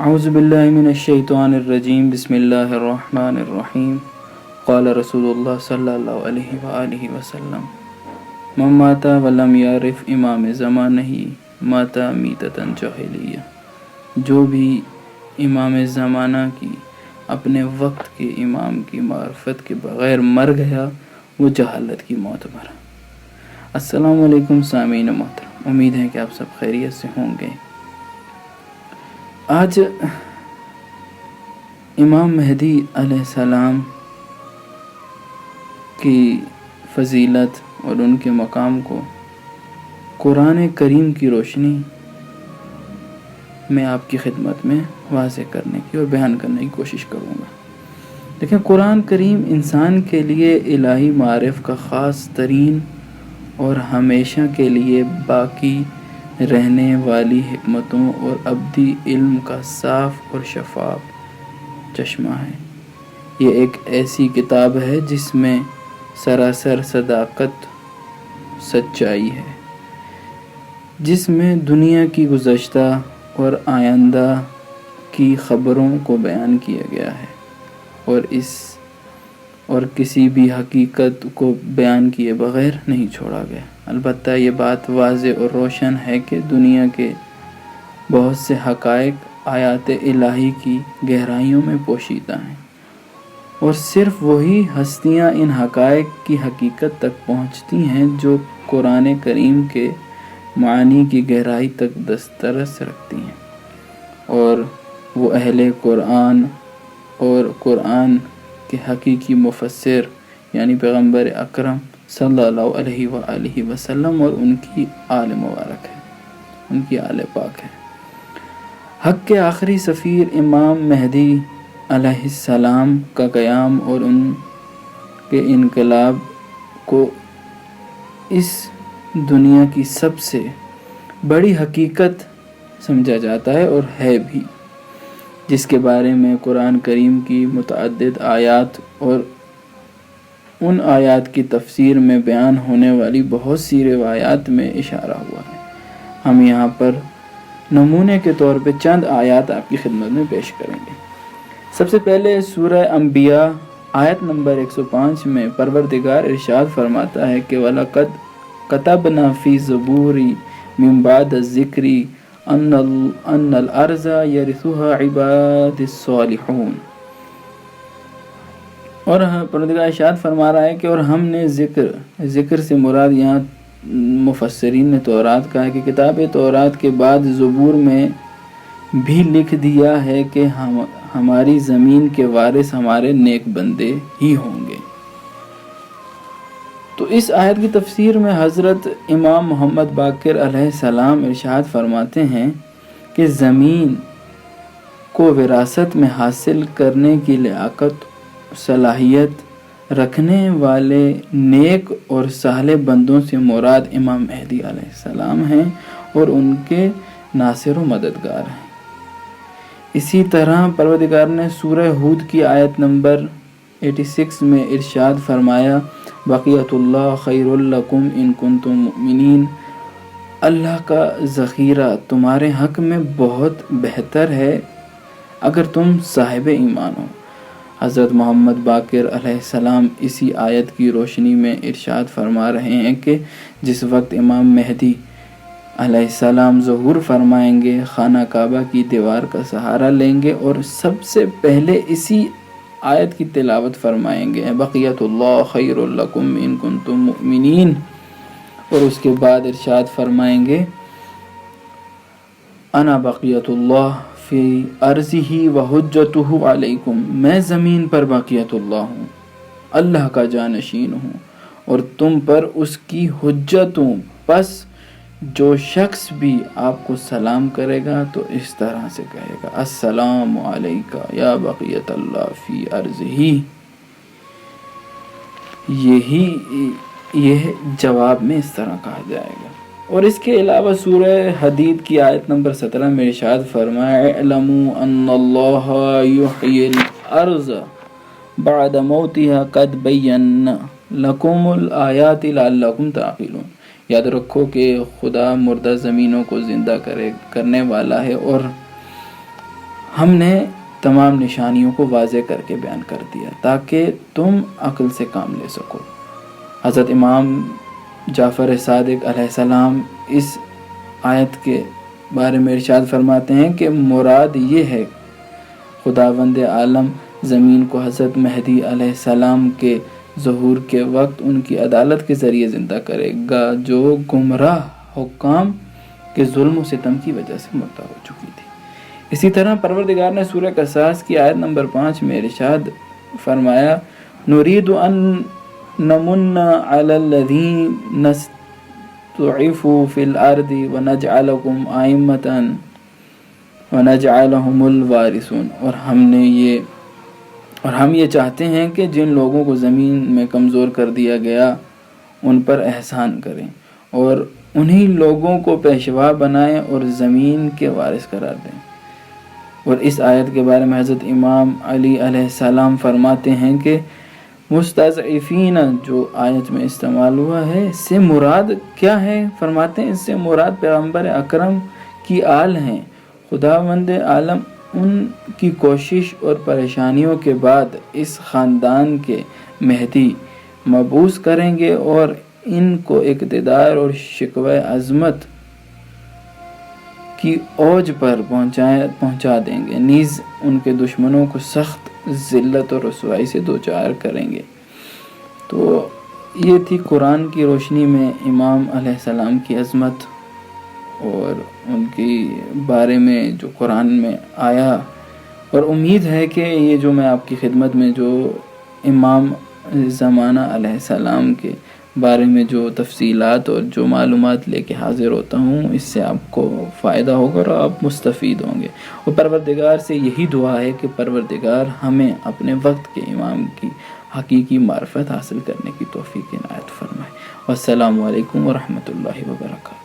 اعوذ باللہ من الشیطان الرجیم بسم اللہ الرحمن الرحیم قال رسول اللہ صلی اللہ علیہ وآلہ وسلم من مات ولم یعرف امام زمانہ مات میتۃ جاہلیہ، جو بھی امام زمانہ کی اپنے وقت کے امام کی معرفت کے بغیر مر گیا وہ جہالت کی موت مرا۔ السلام علیکم سامعین محترم، امید ہے کہ آپ سب خیریت سے ہوں گے۔ آج امام مہدی علیہ السلام کی فضیلت اور ان کے مقام کو قرآن کریم کی روشنی میں آپ کی خدمت میں واضح کرنے کی اور بیان کرنے کی کوشش کروں گا۔ لیکن قرآن کریم انسان کے لیے الہی معارف کا خاص ترین اور ہمیشہ کے لیے باقی رہنے والی حکمتوں اور ابدی علم کا صاف اور شفاف چشمہ ہے۔ یہ ایک ایسی کتاب ہے جس میں سراسر صداقت، سچائی ہے، جس میں دنیا کی گزشتہ اور آئندہ کی خبروں کو بیان کیا گیا ہے اور کسی بھی حقیقت کو بیان کیے بغیر نہیں چھوڑا گیا۔ البتہ یہ بات واضح اور روشن ہے کہ دنیا کے بہت سے حقائق آیات الہی کی گہرائیوں میں پوشیدہ ہیں، اور صرف وہی ہستیاں ان حقائق کی حقیقت تک پہنچتی ہیں جو قرآن کریم کے معانی کی گہرائی تک دسترس رکھتی ہیں، اور وہ اہل قرآن اور قرآن کے حقیقی مفسر یعنی پیغمبر اکرم صلی اللہ علیہ وآلہ وسلم اور ان کی آل مبارک ہے، ان کی آل پاک ہے۔ حق کے آخری سفیر امام مہدی علیہ السلام کا قیام اور ان کے انقلاب کو اس دنیا کی سب سے بڑی حقیقت سمجھا جاتا ہے اور ہے بھی، جس کے بارے میں قرآن کریم کی متعدد آیات اور ان آیات کی تفسیر میں بیان ہونے والی بہت سی روایات میں اشارہ ہوا ہے۔ ہم یہاں پر نمونے کے طور پہ چند آیات آپ کی خدمت میں پیش کریں گے۔ سب سے پہلے سورہ انبیاء آیت نمبر 105 میں پروردگار ارشاد فرماتا ہے کہ وَلَقَدْ كَتَبْنَا فِي الزُّبُورِ مِن بَعْدِ الذِّكْرِ أَنَّ الْأَرْضَ يَرِثُهَا عِبَادِي الصَّالِحُونَ، اور پروردگار ارشاد فرما رہا ہے کہ اور ہم نے ذکر سے مراد یہاں مفسرین نے تورات کہا ہے کہ کتاب تورات کے بعد زبور میں بھی لکھ دیا ہے کہ ہماری زمین کے وارث ہمارے نیک بندے ہی ہوں گے۔ تو اس آیت کی تفسیر میں حضرت امام محمد باقر علیہ السلام ارشاد فرماتے ہیں کہ زمین کو وراثت میں حاصل کرنے کی لیاقت، صلاحیت رکھنے والے نیک اور صالح بندوں سے مراد امام مہدی علیہ السلام ہیں اور ان کے ناصر و مددگار ہیں۔ اسی طرح پروردگار نے سورہ ہود کی آیت نمبر 86 میں ارشاد فرمایا بقیت اللہ خیر لکم ان کنتم مؤمنین، اللہ کا ذخیرہ تمہارے حق میں بہت بہتر ہے اگر تم صاحب ایمان ہو۔ حضرت محمد باقر علیہ السلام اسی آیت کی روشنی میں ارشاد فرما رہے ہیں کہ جس وقت امام مہدی علیہ السلام ظہور فرمائیں گے، خانہ کعبہ کی دیوار کا سہارا لیں گے اور سب سے پہلے اسی آیت کی تلاوت فرمائیں گے بقیت اللہ خیر لکم ان کنتم مؤمنین، اور اس کے بعد ارشاد فرمائیں گے انا بقیت اللہ فی ارضہ وحجتہ علیکم، میں زمین پر بقیت اللہ ہوں، اللہ کا جانشین ہوں اور تم پر اس کی حجتوں، پس جو شخص بھی آپ کو سلام کرے گا تو اس طرح سے کہے گا السلام علیکہ یا بقیت اللہ فی ارضہ، یہ جواب میں اس طرح کہا جائے گا۔ اور اس کے علاوہ سورہ حدید کی آیت نمبر 17 میں ارشاد فرمایا اعلموا ان اللہ یحیی الارض بعد موتها قد بینا لکم الآیات لعلکم تعقلون، یاد رکھو کہ خدا مردہ زمینوں کو زندہ کرنے والا ہے اور ہم نے تمام نشانیوں کو واضح کر کے بیان کر دیا تاکہ تم عقل سے کام لے سکو۔ حضرت امام جعفر صادق علیہ السلام اس آیت کے بارے میں ارشاد فرماتے ہیں کہ مراد یہ ہے خداوند عالم زمین کو حضرت مہدی علیہ السلام کے ظہور کے وقت ان کی عدالت کے ذریعے زندہ کرے گا جو گمراہ حکام کے ظلم و ستم کی وجہ سے مردہ ہو چکی تھی۔ اسی طرح پروردگار نے سورہ قصاص کی آیت نمبر 5 میں ارشاد فرمایا نرید ان نمن علی الذین استضعفوا فی الارض ونجعلکم ائمۃ ونجعلہم الوارثون، اور ہم یہ چاہتے ہیں کہ جن لوگوں کو زمین میں کمزور کر دیا گیا ان پر احسان کریں اور انہی لوگوں کو پیشوا بنائیں اور زمین کے وارث قرار دیں۔ اور اس آیت کے بارے میں حضرت امام علی علیہ السلام فرماتے ہیں کہ مستضعفین جو آیت میں استعمال ہوا ہے اس سے مراد کیا ہے؟ فرماتے ہیں اس سے مراد پیغمبر اکرم کی آل ہیں۔ خداوند عالم ان کی کوشش اور پریشانیوں کے بعد اس خاندان کے مہدی مبعوث کریں گے اور ان کو اقتدار اور شکوہ عظمت کی اوج پر پہنچا دیں گے، نیز ان کے دشمنوں کو سخت ذلت اور رسوائی سے دوچار کریں گے۔ تو یہ تھی قرآن کی روشنی میں امام علیہ السلام کی عظمت اور ان کی بارے میں جو قرآن میں آیا، اور امید ہے کہ یہ جو میں آپ کی خدمت میں جو امام زمانہ علیہ السلام کے بارے میں جو تفصیلات اور جو معلومات لے کے حاضر ہوتا ہوں اس سے آپ کو فائدہ ہوگا اور آپ مستفید ہوں گے، اور پروردگار سے یہی دعا ہے کہ پروردگار ہمیں اپنے وقت کے امام کی حقیقی معرفت حاصل کرنے کی توفیق عنایت فرمائے۔ والسلام علیکم ورحمۃ اللہ وبرکاتہ۔